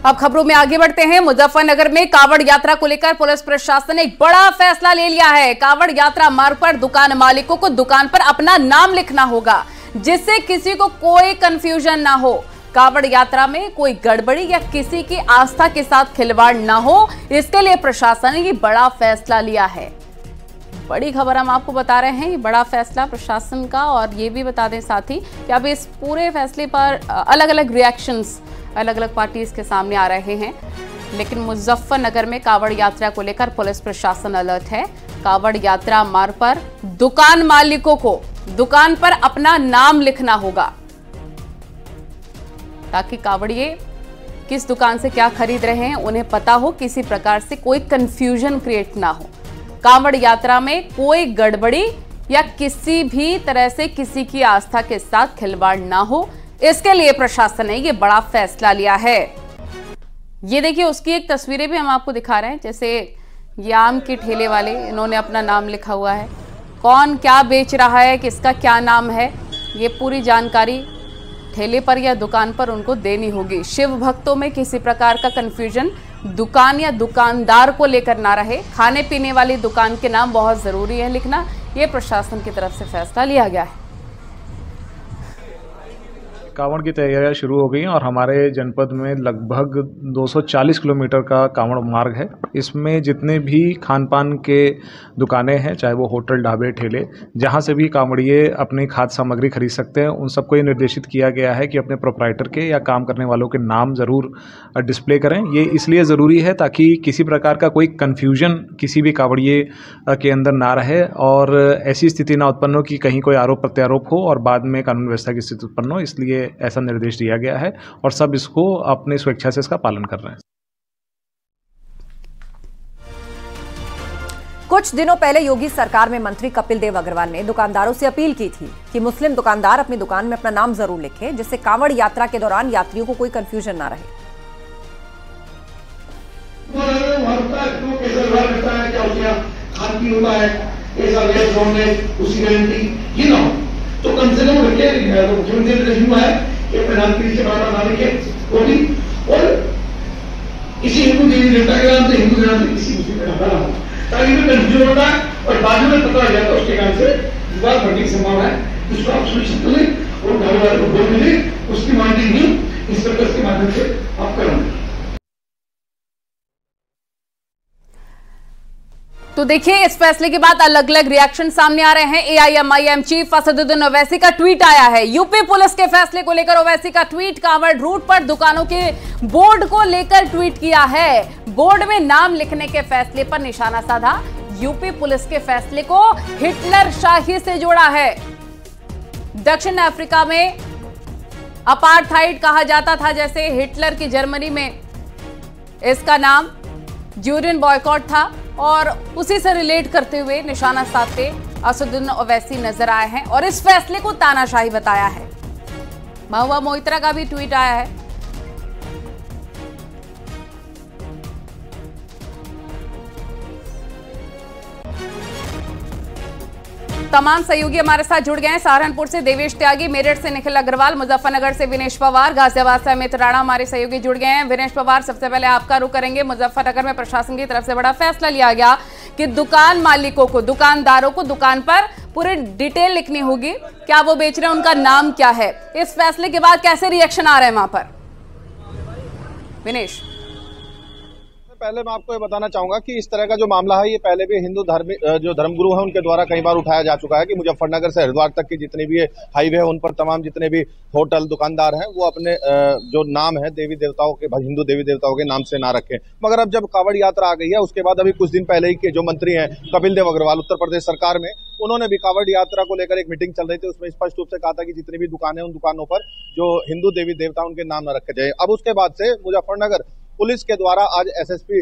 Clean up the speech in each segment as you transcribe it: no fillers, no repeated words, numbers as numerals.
अब खबरों में आगे बढ़ते हैं। मुजफ्फरनगर में कांवड़ यात्रा को लेकर पुलिस प्रशासन ने एक बड़ा फैसला ले लिया है। कांवड़ यात्रा मार्ग पर दुकान मालिकों को दुकान पर अपना नाम लिखना होगा, जिससे किसी को कोई कंफ्यूजन ना हो। कांवड़ यात्रा में कोई गड़बड़ी या किसी की आस्था के साथ खिलवाड़ ना हो, इसके लिए प्रशासन ने ये बड़ा फैसला लिया है। बड़ी खबर हम आपको बता रहे हैं, ये बड़ा फैसला प्रशासन का। और ये भी बता दें साथ ही कि अब इस पूरे फैसले पर अलग अलग रिएक्शंस अलग अलग पार्टीज के सामने आ रहे हैं। लेकिन मुजफ्फरनगर में कांवड़ यात्रा को लेकर पुलिस प्रशासन अलर्ट है। कांवड़ यात्रा मार्ग पर दुकान मालिकों को दुकान पर अपना नाम लिखना होगा, ताकि कांवड़िए किस दुकान से क्या खरीद रहे हैं उन्हें पता हो, किसी प्रकार से कोई कंफ्यूजन क्रिएट ना हो। कांवड़ यात्रा में कोई गड़बड़ी या किसी भी तरह से किसी की आस्था के साथ खिलवाड़ ना हो, इसके लिए प्रशासन ने ये बड़ा फैसला लिया है। ये देखिए, उसकी एक तस्वीरें भी हम आपको दिखा रहे हैं। जैसे ये आम के ठेले वाले, इन्होंने अपना नाम लिखा हुआ है, कौन क्या बेच रहा है, किसका क्या नाम है, ये पूरी जानकारी ठेले पर या दुकान पर उनको देनी होगी। शिव भक्तों में किसी प्रकार का कंफ्यूजन दुकान या दुकानदार को लेकर ना रहे। खाने पीने वाली दुकान के नाम बहुत जरूरी है लिखना, ये प्रशासन की तरफ से फैसला लिया गया है। कांवड़ की तैयारियां शुरू हो गई हैं और हमारे जनपद में लगभग 240 किलोमीटर का कांवड़ मार्ग है। इसमें जितने भी खान पान के दुकानें हैं, चाहे वो होटल, ढाबे, ठेले, जहां से भी कांवड़िए अपनी खाद्य सामग्री खरीद सकते हैं, उन सबको ये निर्देशित किया गया है कि अपने प्रोप्राइटर के या काम करने वालों के नाम ज़रूर डिस्प्ले करें। ये इसलिए ज़रूरी है ताकि किसी प्रकार का कोई कन्फ्यूजन किसी भी कांवड़िए के अंदर ना रहे और ऐसी स्थिति ना उत्पन्न हो कि कहीं कोई आरोप प्रत्यारोप हो और बाद में कानून व्यवस्था की स्थिति उत्पन्न हो। इसलिए ऐसा निर्देश दिया गया है और सब इसको अपनी स्वेच्छा से इसका पालन कर रहे हैं। कुछ दिनों पहले योगी सरकार में मंत्री कपिल देव अग्रवाल ने दुकानदारों से अपील की थी कि मुस्लिम दुकानदार अपनी दुकान में अपना नाम जरूर लिखें, जिससे कांवड़ यात्रा के दौरान यात्रियों को कोई कंफ्यूजन ना रहे। तो कम से कम रखे, तो मुख्यमंत्री ने लिखा है कि प्रधान के नीचे बाबा नाम लिखे वो भी, और इसी हिंदू देवी देवता के नाम से हिंदू के नाम से किसी मुस्लिम का नाम हो, ताकि तो कंफ्यूजन होता है और बाद में पता लग जाता है उसके कारण से विवाद बढ़ने की संभावना है। उसको आप सुनिश्चित करें और घर वाले को बोल दें, उसकी मॉनिटरिंग भी इस प्रकार के माध्यम से आप करेंगे। तो देखिए, इस फैसले के बाद अलग अलग रिएक्शन सामने आ रहे हैं। एआईएमआईएम चीफ असदुद्दीन ओवैसी का ट्वीट आया है। यूपी पुलिस के फैसले को लेकर ओवैसी का ट्वीट, कांवड़ रूट पर दुकानों के बोर्ड को लेकर ट्वीट किया है। बोर्ड में नाम लिखने के फैसले पर निशाना साधा। यूपी पुलिस के फैसले को हिटलर शाही से जोड़ा है। दक्षिण अफ्रीका में अपार्थाइड कहा जाता था, जैसे हिटलर की जर्मनी में इसका नाम ड्यूरियन बॉयकॉट था, और उसी से रिलेट करते हुए निशाना साधते असदुद्दीन ओवैसी नजर आए हैं और इस फैसले को तानाशाही बताया है। महुआ मोइत्रा का भी ट्वीट आया है। तमाम सहयोगी हमारे साथ जुड़ गए हैं। सहारनपुर से देवेश त्यागी, मेरठ से निखिल अग्रवाल, मुजफ्फरनगर से विनेश पवार, गाजियाबाद से अमित राणा हमारे सहयोगी जुड़ गए हैं। विनेश पवार, सबसे पहले आपका रुख करेंगे। मुजफ्फरनगर में प्रशासन की तरफ से बड़ा फैसला लिया गया कि दुकान मालिकों को, दुकानदारों को दुकान पर पूरी डिटेल लिखनी होगी, क्या वो बेच रहे हैं, उनका नाम क्या है। इस फैसले के बाद कैसे रिएक्शन आ रहे हैं वहां पर, विनेश? पहले मैं आपको ये बताना चाहूंगा कि इस तरह का जो मामला है ये पहले भी हिंदू जो धर्मगुरु हैं उनके द्वारा कई बार उठाया जा चुका है कि मुजफ्फरनगर से हरिद्वार तक की जितनी भी हाईवे है उन पर तमाम जितने भी होटल, दुकानदार हैं वो अपने जो नाम है देवी देवताओं के, हिंदू देवी देवताओं के नाम से ना रखें। मगर अब जब कांवड़ यात्रा आ गई है उसके बाद अभी कुछ दिन पहले ही के जो मंत्री हैं कपिल देव अग्रवाल उत्तर प्रदेश सरकार में, उन्होंने भी कांवड़ यात्रा को लेकर एक मीटिंग चल रही थी, उसमें स्पष्ट रूप से कहा था कि जितनी भी दुकानें उन दुकानों पर जो हिंदू देवी देवता उनके नाम न रखे जाए। अब उसके बाद से मुजफ्फरनगर पुलिस के द्वारा आज एसएसपी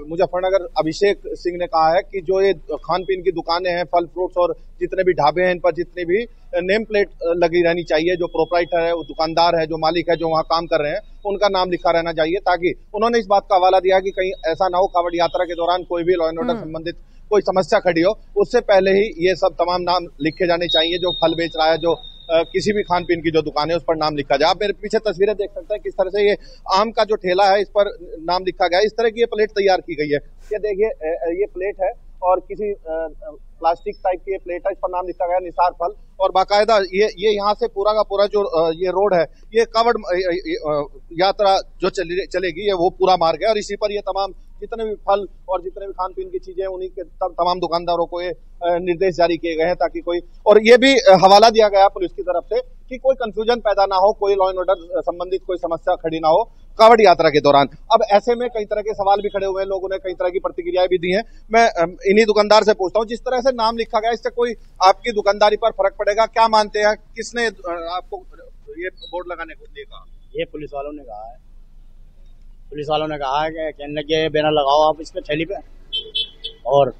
मुजफ्फरनगर अभिषेक सिंह ने कहा है कि जो ये खान पीन की दुकानें हैं, फल फ्रूट्स और जितने भी ढाबे हैं, इन पर जितनी भी नेम प्लेट लगी रहनी चाहिए, जो प्रोप्राइटर है, वो दुकानदार है, जो मालिक है, जो वहाँ काम कर रहे हैं, उनका नाम लिखा रहना चाहिए, ताकि उन्होंने इस बात का हवाला दिया कि कहीं ऐसा ना हो कांवड़ यात्रा के दौरान कोई भी लॉ एंड ऑर्डर संबंधित कोई समस्या खड़ी हो, उससे पहले ही ये सब तमाम नाम लिखे जाने चाहिए। जो फल बेच रहा है, जो किसी भी खान पीन की जो दुकान है उस पर नाम लिखा जाए। आप मेरे पीछे तस्वीरें देख सकते हैं किस तरह से ये आम का जो ठेला है इस पर नाम लिखा गया है। इस तरह की ये प्लेट तैयार की गई है। ये देखिए ये प्लेट है और किसी प्लास्टिक टाइप की ये प्लेट है, इस पर नाम लिखा गया निसार फल, और बाकायदा ये यहाँ से पूरा का पूरा जो ये रोड है ये कावड़ यात्रा जो चलेगी ये वो पूरा मार्ग है, और इसी पर ये तमाम जितने भी फल और जितने भी खान पीन की चीजें उन्हीं के तमाम दुकानदारों को ये निर्देश जारी किए गए हैं ताकि कोई, और ये भी हवाला दिया गया पुलिस की तरफ से कि कोई कंफ्यूजन पैदा ना हो, कोई लॉ एंड ऑर्डर संबंधित कोई समस्या खड़ी ना हो कावड़ यात्रा के दौरान। अब ऐसे में कई तरह के सवाल भी खड़े हुए हैं, लोगों ने कई तरह की प्रतिक्रियाएं भी दी हैं। मैं इन्हीं दुकानदार से पूछता हूँ, जिस तरह से नाम लिखा गया इससे कोई आपकी दुकानदारी पर फर्क पड़ेगा? क्या मानते हैं, किसने आपको ये बोर्ड लगाने को लिए कहा? ये पुलिस वालों ने कहा है। पुलिस वालों ने कहा है कि कहने लगे बैनर लगाओ आप इस पे थैली पे और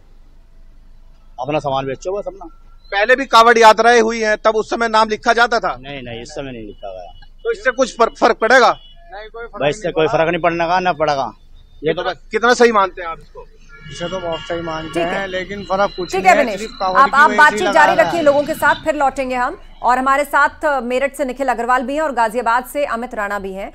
अपना सामान बेचो बस अपना। पहले भी कावड़ यात्राएं हुई हैं, तब उस समय नाम लिखा जाता था? नहीं इस समय नहीं लिखा गया। तो इससे कुछ फर्क पड़ेगा? भाई इससे कोई फर्क नहीं पड़ने का, ना पड़ेगा। ये तो कितना सही मानते हैं आप इसको? इसे तो बहुत सही मानते हैं, लेकिन फर्क कुछ नहीं है। सिर्फ आप बातचीत जारी रखिए लोगों के साथ, फिर लौटेंगे हम। और हमारे साथ मेरठ से निखिल अग्रवाल भी हैं और गाजियाबाद से अमित राणा भी हैं।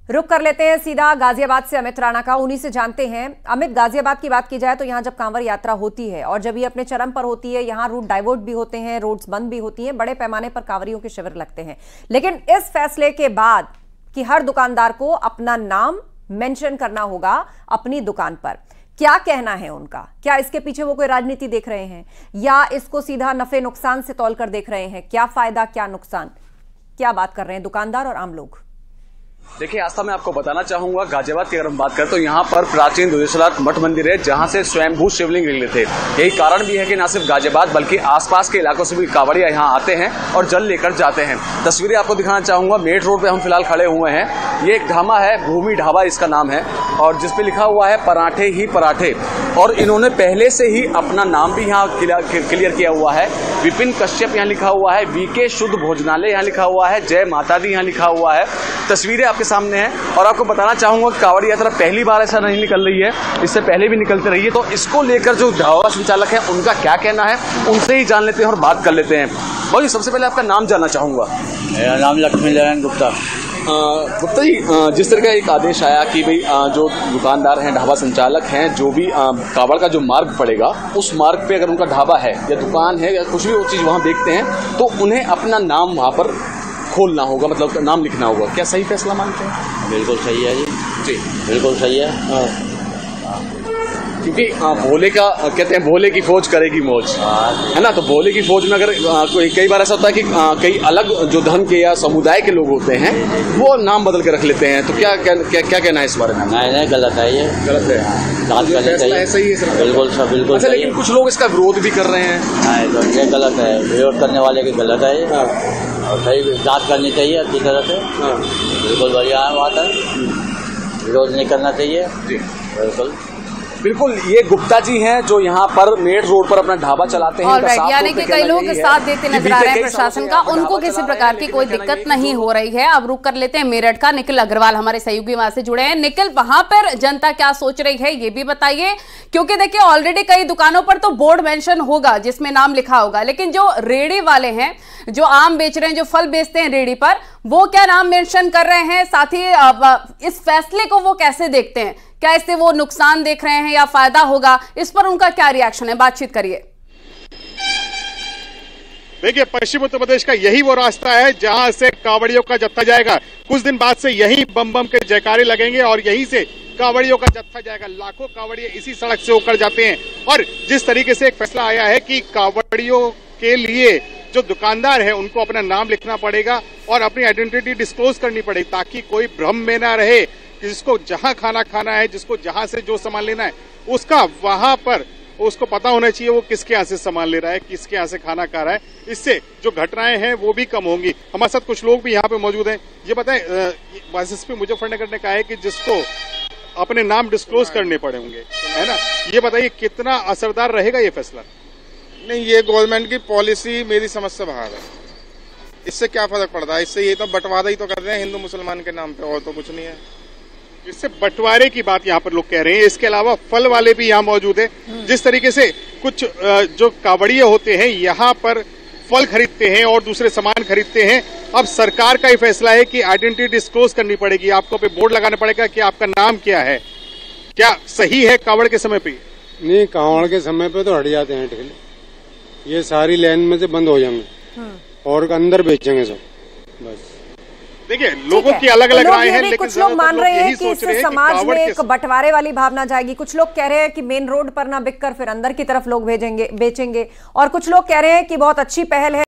रुक कर लेते हैं सीधा गाजियाबाद से अमित राणा का, उन्हीं से जानते हैं। अमित, गाजियाबाद की बात की जाए तो यहाँ जब कांवड़ यात्रा होती है और जब ये अपने चरम पर होती है, यहाँ रूट डाइवर्ट भी होते हैं, रोड्स बंद भी होती हैं, बड़े पैमाने पर कांवड़ियों के शिविर लगते हैं। लेकिन इस फैसले के बाद कि हर दुकानदार को अपना नाम मेंशन करना होगा अपनी दुकान पर, क्या कहना है उनका? क्या इसके पीछे वो कोई राजनीति देख रहे हैं या इसको सीधा नफे नुकसान से तौल कर देख रहे हैं? क्या फायदा क्या नुकसान, क्या बात कर रहे हैं दुकानदार और आम लोग? देखिए आस्था, मैं आपको बताना चाहूंगा गाजियाबाद की अगर हम बात करें तो यहाँ पर प्राचीन दुधेश्वरनाथ मठ मंदिर है जहाँ से स्वयंभू शिवलिंग निकले थे। यही कारण भी है कि न सिर्फ गाजियाबाद बल्कि आसपास के इलाकों से भी कांवड़िया यहाँ आते हैं और जल लेकर जाते हैं। तस्वीरें आपको दिखाना चाहूंगा। मेरठ रोड पे हम फिलहाल खड़े हुए हैं। ये एक ढाबा है, भूमि ढाबा इसका नाम है, और जिसपे लिखा हुआ है पराठे ही पराठे, और इन्होंने पहले से ही अपना नाम भी यहाँ क्लियर किया हुआ है। विपिन कश्यप यहाँ लिखा हुआ है, वीके शुद्ध भोजनालय यहाँ लिखा हुआ है, जय माता दी यहाँ लिखा हुआ है। तस्वीरें आपके सामने हैं और आपको बताना चाहूंगा कांवड़ यात्रा पहली बार ऐसा नहीं निकल रही है, इससे पहले भी निकलती रही है। तो इसको लेकर जो ढाबा संचालक है उनका क्या कहना है, उनसे ही जान लेते हैं और बात कर लेते हैं। भाई सबसे पहले आपका नाम जानना चाहूंगा। मेरा नाम लक्ष्मी नारायण गुप्ता। गुप्ता जी, जिस तरह का एक आदेश आया कि भाई जो दुकानदार हैं, ढाबा संचालक हैं, जो भी कांवड़ का जो मार्ग पड़ेगा उस मार्ग पे अगर उनका ढाबा है या दुकान है या कुछ भी वो चीज़ वहाँ देखते हैं तो उन्हें अपना नाम वहाँ पर खोलना होगा, मतलब नाम लिखना होगा। क्या सही फैसला मानते हैं? बिल्कुल सही है जी, बिल्कुल सही है। क्योंकि भोले का कहते हैं भोले की फौज करेगी मौज, है ना। तो भोले की फौज में अगर कई बार ऐसा होता है कि कई अलग जो धर्म के या समुदाय के लोग होते हैं वो नाम बदल के रख लेते हैं, तो क्या कहना है इस बारे में? नहीं गलत है, ये गलत है, सही है। बिल्कुल सब बिल्कुल। अच्छा, लेकिन कुछ लोग इसका विरोध भी कर रहे हैं। नहीं तो ये गलत है, विरोध करने वाले की गलत है और सही जांच करनी चाहिए अच्छी तरह से। बिल्कुल बढ़िया बात है, विरोध नहीं करना चाहिए। बिल्कुल ये गुप्ता जी हैं जो यहाँ पर मेरठ रोड पर अपना ढाबा चलाते हैं। यानी कि कई लोग साथ देते नजर आ रहे हैं प्रशासन का, उनको किसी प्रकार की कोई दिक्कत नहीं हो रही है। अब रुक कर लेते हैं मेरठ का। निखिल अग्रवाल हमारे सहयोगी वहां से जुड़े हैं। निखिल, वहां पर जनता क्या सोच रही है ये भी बताइए, क्योंकि देखिए ऑलरेडी कई दुकानों पर तो बोर्ड मेंशन होगा जिसमें नाम लिखा होगा, लेकिन जो रेड़ी वाले हैं, जो आम बेच रहे हैं, जो फल बेचते हैं रेड़ी पर, वो क्या नाम मेंशन कर रहे हैं? साथ ही इस फैसले को वो कैसे देखते हैं? क्या इससे वो नुकसान देख रहे हैं या फायदा होगा? इस पर उनका क्या रिएक्शन है? बातचीत करिए। देखिए, पश्चिम उत्तर प्रदेश का यही वो रास्ता है जहां से कांवड़ियों का जत्था जाएगा। कुछ दिन बाद से यही बम बम के जयकारे लगेंगे और यहीं से कांवड़ियों का जत्था जाएगा। लाखों कांवड़िए इसी सड़क से होकर जाते हैं। और जिस तरीके से एक फैसला आया है कि कांवड़ियों के लिए जो दुकानदार है उनको अपना नाम लिखना पड़ेगा और अपनी आइडेंटिटी डिस्क्लोज करनी पड़ेगी, ताकि कोई भ्रम में ना रहे कि जिसको जहां खाना है, जिसको जहां से जो सामान लेना है, उसका वहां पर उसको पता होना चाहिए वो किसके यहाँ से सामान ले रहा है, किसके यहाँ से खाना खा रहा है। इससे जो घटनाएं हैं वो भी कम होंगी। हमारे साथ कुछ लोग भी यहाँ पे मौजूद हैं। ये बताएं, एसएसपी मुजफ्फरनगर ने कहा है कि जिसको अपने नाम डिस्क्लोज करने पड़े होंगे, है ना। ये बताइए कितना असरदार रहेगा ये फैसला? नहीं, ये गवर्नमेंट की पॉलिसी मेरी समझ से बाहर है। इससे क्या फर्क पड़ता है? इससे ये तो बंटवारा ही तो कर रहे हैं हिंदू मुसलमान के नाम पे, और तो कुछ नहीं है। इससे बंटवारे की बात यहाँ पर लोग कह रहे हैं। इसके अलावा फल वाले भी यहाँ मौजूद है। जिस तरीके से कुछ जो कांवड़िए होते हैं यहाँ पर फल खरीदते हैं और दूसरे सामान खरीदते हैं। अब सरकार का ये फैसला है कि आइडेंटिटी डिस्क्लोज करनी पड़ेगी, आपको पे बोर्ड लगाना पड़ेगा कि आपका नाम क्या है। क्या सही है कावड़ के समय पे? नहीं, कावड़ के समय पे तो हट जाते हैं ठेले, ये सारी लाइन में से बंद हो जाएंगे और अंदर बेचेंगे सब। बस देखिए, लोगों की अलग अलग राय है, लेकिन कुछ लोग मान रहे हैं कि इससे समाज में एक बंटवारे वाली भावना जाएगी। कुछ लोग कह रहे हैं कि मेन रोड पर ना बिककर फिर अंदर की तरफ लोग बेचेंगे, और कुछ लोग कह रहे हैं कि बहुत अच्छी पहल है।